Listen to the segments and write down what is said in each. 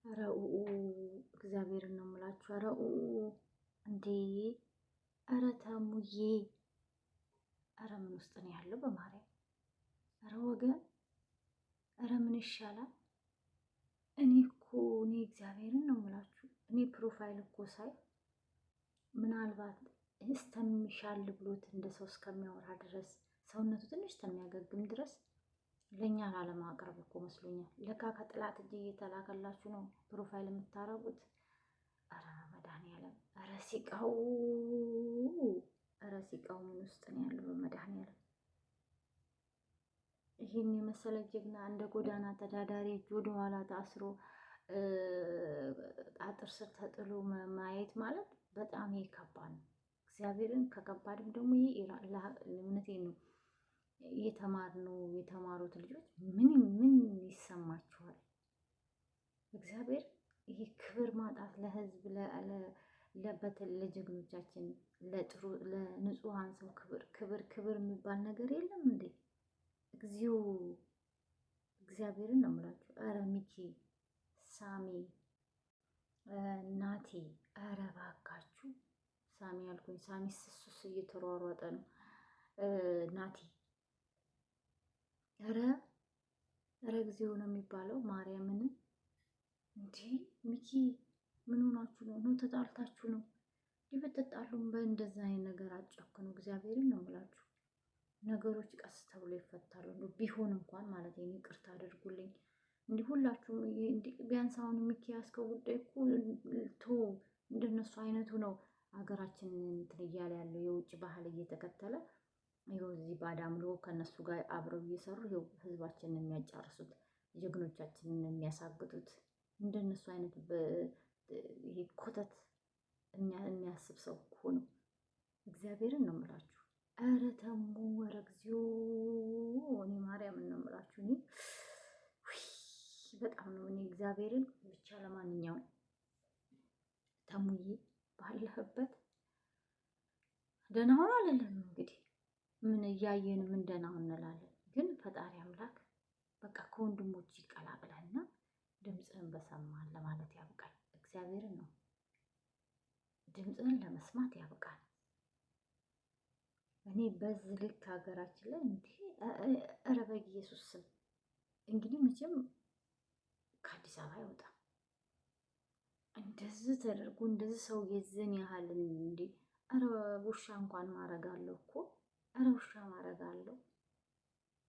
ኧረ እግዚአብሔርን ነው የምላችሁ። ኧረ እንዴ! ኧረ ተሙዬ! ኧረ ምን ውስጥ ነው ያለው በማርያም? ኧረ ወገን! ኧረ ምን ይሻላል? እኔ እግዚአብሔርን ነው የምላችሁ። እኔ ፕሮፋይል እኮ ሳይ ምናልባት እስተሚሻል ብሎት እንደ ሰው እስከሚያወራ ድረስ ሰውነቱ ትንሽ እስከሚያገግም ድረስ ለእኛ ላለማቅረብ እኮ መስሎኛል። ለካ ከጥላት እጅ እየተላከላችሁ ነው ፕሮፋይል የምታረጉት። ኧረ መድኃኒዓለም! ኧረ ሲቃው! ኧረ ሲቃው ምን ውስጥ ነው ያለው በመድኃኒዓለም? ይህን የመሰለ ጀግና እንደ ጎዳና ተዳዳሪ እጅ ወደኋላ ታስሮ አጥር ስር ተጥሎ ማየት ማለት በጣም ከባድ ነው። እግዚአብሔርን ከከባድም ደግሞ ይሄ እውነቴን ነው። የተማሩት ልጆች ምን ይሰማችኋል? እግዚአብሔር ይሄ ክብር ማጣት ለህዝብ ለጀግኖቻችን ለጥሩ ለንጹሃን ሰው ክብር የሚባል ነገር የለም እንዴ? እግዚኦ እግዚአብሔርን ነው የምላችሁ። ኧረ ሚኪ ሳሚ ናቲ ኧረ እባካችሁ ሳሚ ያልኩኝ ሳሚስ እሱስ እየተሯሯጠ ነው። ናቲ ኧረ እግዚኦ ነው የሚባለው። ማርያምን እንዲ ሚኪ ምን ሆናችሁ ነው? ነው ተጣልታችሁ ነው? እንዲህ ብትጣሉም በእንደዛ አይነት ነገር አጨክኑ። እግዚአብሔርን ነው የምላችሁ። ነገሮች ቀስ ተብሎ ይፈታሉ። ቢሆን እንኳን ማለት ነው። ይቅርታ አድርጉልኝ። እንዲህ ሁላችሁም ቢያንስ አሁን የሚያስከው ጉዳይ እኮ እንደነሱ አይነቱ ነው። ሀገራችን እንትን እያለ ያለው የውጭ ባህል እየተከተለ ይኸው እዚህ ባዳምሎ ከነሱ ጋር አብረው እየሰሩ ይኸው ህዝባችንን የሚያጫርሱት ጀግኖቻችንን የሚያሳግጡት እንደነሱ አይነት ይሄ ኮተት የሚያስብ ሰው እኮ ነው። እግዚአብሔርን ነው የምላችሁ። ኧረ ተሙ ኧረ እግዚኦ እኔ ማርያምን ነው የምላችሁ። እኔ በጣም ነው እኔ እግዚአብሔርን ብቻ። ለማንኛውም ተሙዬ ባለህበት ደህና ሆኖ አለለም እንግዲህ ምን እያየን ምን ደህና ሆኖ እንላለን። ግን ፈጣሪ አምላክ በቃ ከወንድሞች ይቀላቅለህና ድምፅህን በሰማን ለማለት ያብቃል። እግዚአብሔርን ነው ድምፅህን ለመስማት ያብቃል። እኔ በዚህ ልክ ሀገራችን ላይ እንዲህ ኧረ በኢየሱስ ስም እንግዲህ መቼም ከአዲስ አበባ አይወጣም። እንደዚህ ተደርጎ እንደዚህ ሰው የዝን ያህል እንዲ ኧረ ውሻ እንኳን ማረጋለሁ እኮ ኧረ ውሻ ማረጋለሁ።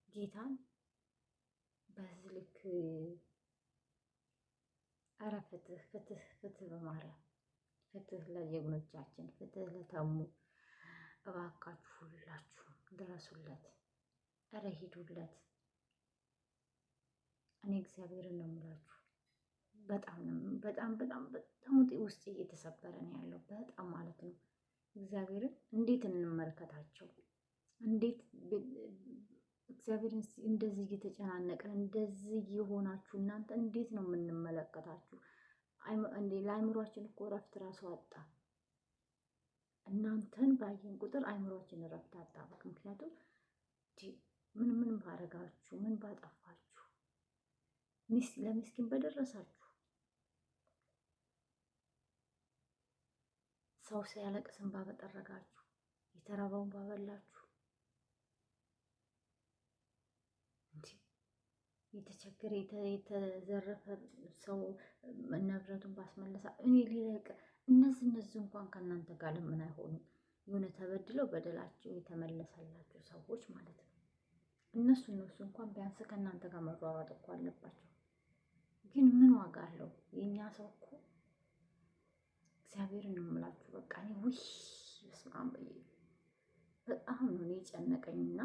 ጌታን በዚህ ልክ ኧረ ፍትህ ፍትህ ፍትህ በማርያም ፍትህ ለጀግኖቻችን ፍትህ ለተሙ። እባካችሁ ሁላችሁ ድረሱለት። ኧረ ሂዱለት። እኔ እግዚአብሔርን ነው የምላችሁ። በጣም ውስጥ እየተሰበረ ነው ያለው። በጣም ማለት ነው። እግዚአብሔርን እንዴት እንመልከታቸው? እንዴት እግዚአብሔርን እንደዚህ እየተጨናነቅን እንደዚህ እየሆናችሁ እናንተ እንዴት ነው የምንመለከታችሁ? ለአይምሯችን እኮ እረፍት ራሱ አጣ። እናንተን ባየን ቁጥር አይምሯችን እረፍት አጣ። ምክንያቱም ምን ባረጋችሁ? ምን ባጠፋችሁ? ለምስኪን በደረሳችሁ፣ ሰው ሲያለቅስን ባበጠረጋችሁ፣ የተራበውን ባበላችሁ፣ የተቸገረ የተዘረፈ ሰው ንብረቱን ባስመለሳ እኔ ሊለቅ እነዚህ እንኳን ከእናንተ ጋር ለምን አይሆኑም? የሆነ ተበድለው በደላቸው የተመለሰላቸው ሰዎች ማለት ነው። እነሱ እንኳን ቢያንስ ከእናንተ ጋር መሯሯጥ እኮ አለባቸው። ግን ምን ዋጋ አለው? የእኛ ሰው እኮ እግዚአብሔርን ነው የምላችሁ። በቃ እኔ በስመ አብ በጣም ነው እኔ የጨነቀኝና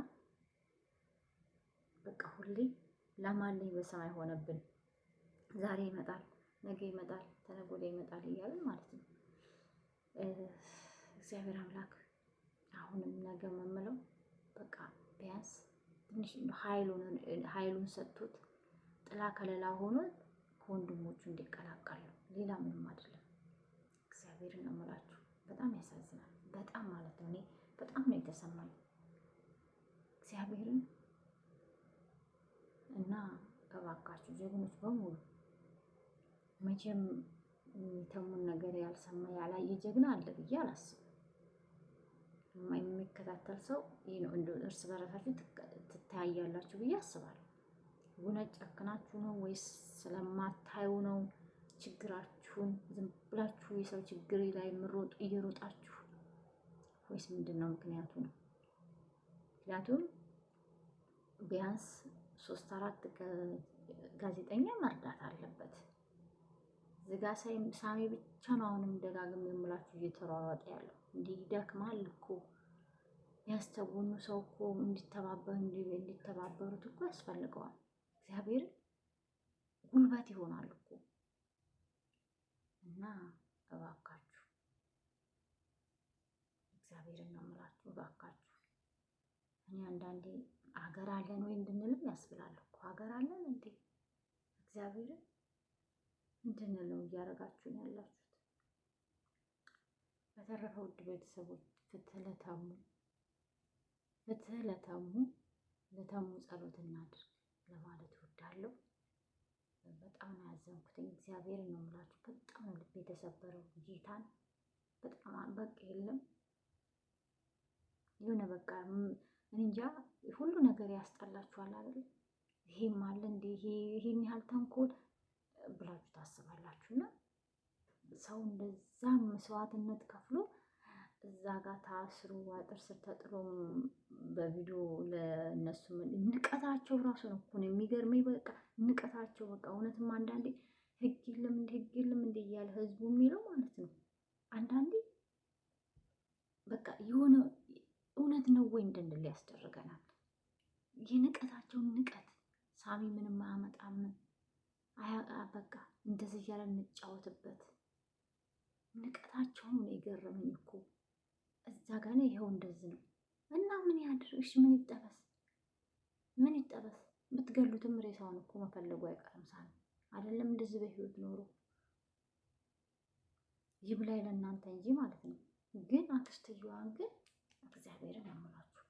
በቃ ሁሌ ለማለኝ በሰማይ ሆነብን። ዛሬ ይመጣል፣ ነገ ይመጣል፣ ተነገ ወዲያ ይመጣል እያልን ማለት ነው። እግዚአብሔር አምላክ አሁንም ነገ መምለው በቃ ቢያንስ ትንሽ ኃይሉን ሰጥቶት ጥላ ከለላ ሆኖ ከወንድሞቹ እንዲቀላቀሉ ሌላ ምንም አይደለም። እግዚአብሔርን ነው የምላችሁ። በጣም ያሳዝናል። በጣም ማለት ነው። እኔ በጣም ነው የተሰማኝ እግዚአብሔርን እና እባካችሁ ጀግኖች በሙሉ መቼም የሚተሙን ነገር ያልሰማ ያላየ ጀግና አለ ብዬ አላስብም። የሚከታተል ሰው ይህ ነው። እንደ እርስ በራሳችሁ ትተያያላችሁ ብዬ አስባለሁ። እውነት ጨክናችሁ ነው ወይስ ስለማታዩ ነው ችግራችሁን ዝም ብላችሁ የሰው ችግር ላይ እየሮጣችሁ ወይስ ምንድን ነው ምክንያቱ ነው? ምክንያቱም ቢያንስ 3-4 ጋዜጠኛ መርዳት አለበት። ዝጋ ሳሚ ብቻ ነው አሁንም ደጋግም የምላችሁ እየተሯሯጠ ያለው። እንዲህ ይደክማል እኮ ያስተውኑ ሰው እኮ እንዲተባበሩት እኮ ያስፈልገዋል። እግዚአብሔር ጉልበት ይሆናል እኮ እና እባካችሁ እግዚአብሔርን ነው የምላችሁ፣ እባካችሁ። እኔ አንዳንዴ ሀገር አለን ወይ እንድንልም ያስብላል እኮ። ሀገር አለን እንዴ? እግዚአብሔርን እንድንል ነው እያደረጋችሁ ነው ያላችሁት። በተረፈ ውድ ቤተሰቦች ፍትህ ለተሙ ጸሎት እናድርግ ለማለት እወዳለሁ። በጣም ነው ያዘንኩትኝ። እግዚአብሔርን ነው የምላችሁ። በጣም ነው ልብ የተሰበረው። ጌታን በጣም በቃ የለም የሆነ በቃ እንጃ ሁሉ ነገር ያስጠላችኋል አይደል? ይሄም አለ እንደ ይሄን ያህል ተንኮል ብላችሁ ታስባላችሁ። እና ሰው እንደዛም መስዋዕትነት ከፍሎ እዛ ጋር ታስሩ አጥር ስር ተጥሎ በቪዲዮ ለእነሱ ንቀታቸው ራሱ ነው እኮ ነው የሚገርመኝ። በቃ ንቀታቸው በቃ እውነትም አንዳንዴ ህግ የለም እንደ እያለ ህዝቡ የሚለው ማለት ነው። አንዳንዴ በቃ የሆነ እውነት ነው ወይ እንድንል ያስደርገናል። የንቀታቸውን ንቀት ሳሚ ምንም አያመጣም በቃ እንደዚህ እያለ እንጫወትበት። ንቀታቸውን ነው የገረመኝ እኮ እዛ ጋር ነው። ይኸው እንደዚህ ነው እና ምን ያድርግሽ? ምን ይጠበስ? ብትገሉትም ሬሳውን እኮ መፈለጉ አይቀርም። ሳሚ አይደለም እንደዚህ በህይወት ኖሮ ይብላኝ ለእናንተ እንጂ ማለት ነው። ግን አክስትየዋን ግን እግዚአብሔርን አምላችሁ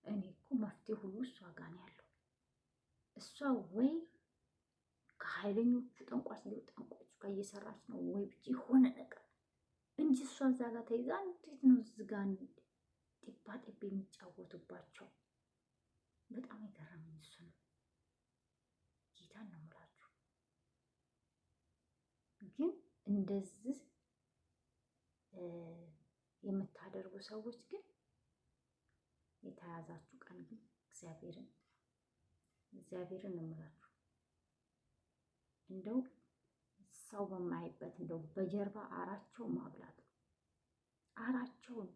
እኔ እኮ መፍትሄ ሁሉ እሷ ጋር ነው ያለው። እሷ ወይ ከኃይለኞቹ ጠንቋች ጋር እየሰራች ነው ወይ ብቻ የሆነ ነገር እንጂ እሷ እዛ ጋር ተይዛ እንዴት ነው እዚህ ጋር ጢባ ጢቤ የሚጫወቱባቸው? በጣም የገረመኝ እሱ ነው። ጌታን ነው የምላችሁ። ግን እንደዚህ የምታደርጉ ሰዎች ግን የተያዛችሁ ቀን ግን እግዚአብሔርን ነው የምላችሁ። እንደው ሰው በማይበት እንደው በጀርባ አራቸው ማብላት ነው። አራቸውን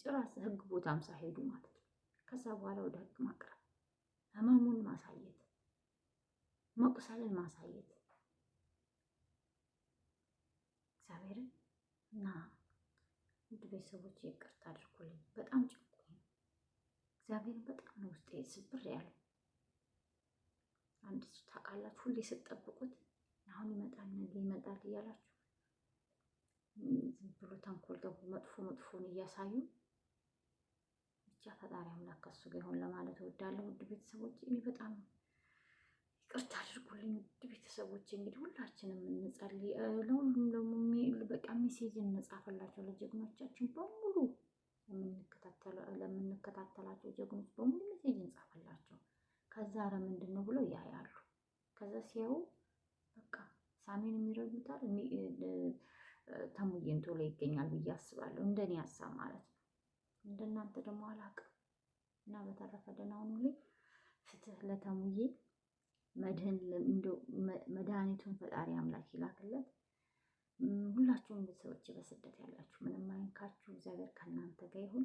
ጭራስ ህግ ቦታም ሳይሄዱ ማለት ነው። ከዛ በኋላ ወደ ህግ ማቅረብ፣ ህመሙን ማሳየት፣ መቁሰልን ማሳየት እግዚአብሔርን እና ውድ ቤተሰቦች ይቅርታ አድርጉልኝ። በጣም ጭንቆኝ ነው። እግዚአብሔርን በጣም ነው ውስጤ ስብር ያለው። አንድ ታውቃላችሁ፣ ሁሌ ስትጠብቁት አሁን ይመጣል ነገ ይመጣል እያላችሁ ዝም ብሎ ተንኮል ደግሞ መጥፎን እያሳዩ ብቻ ፈጣሪ አምላክ ከሱ ጋር ይሆን ለማለት እወዳለሁ። ውድ ቤተሰቦች እኔ በጣም ይቅርታ አድርጉልኝ። ውድ ቤተሰቦች እንግዲህ ሁላችንም እንጸልይ። ለሁሉም ደግሞ በቃ ሜሴጅ እንጻፈላቸው ለጀግኖቻችን በሙሉ ለምንከታተላቸው ጀግኖች በሙሉ ሜሴጅ እንጻፈላቸው። ከዛ ኧረ ምንድን ነው ብለው ያያሉ። ከዛ ሲያዩ በቃ ሳሚን የሚረዱታል። ተሙዬን ቶሎ ይገኛል ብዬ አስባለሁ። እንደኔ ሀሳብ ማለት ነው። እንደናንተ ደግሞ አላውቅም። እና በተረፈ ደህና ሁኑልኝ። ፍትህ ለተሙዬ መድኃኒቱን ፈጣሪ አምላክ ይላክለት። ሁላችሁም ቤተሰቦች በስደት ያላችሁ ምንም አይንካችሁ። እግዚአብሔር ከእናንተ ጋር ይሁን።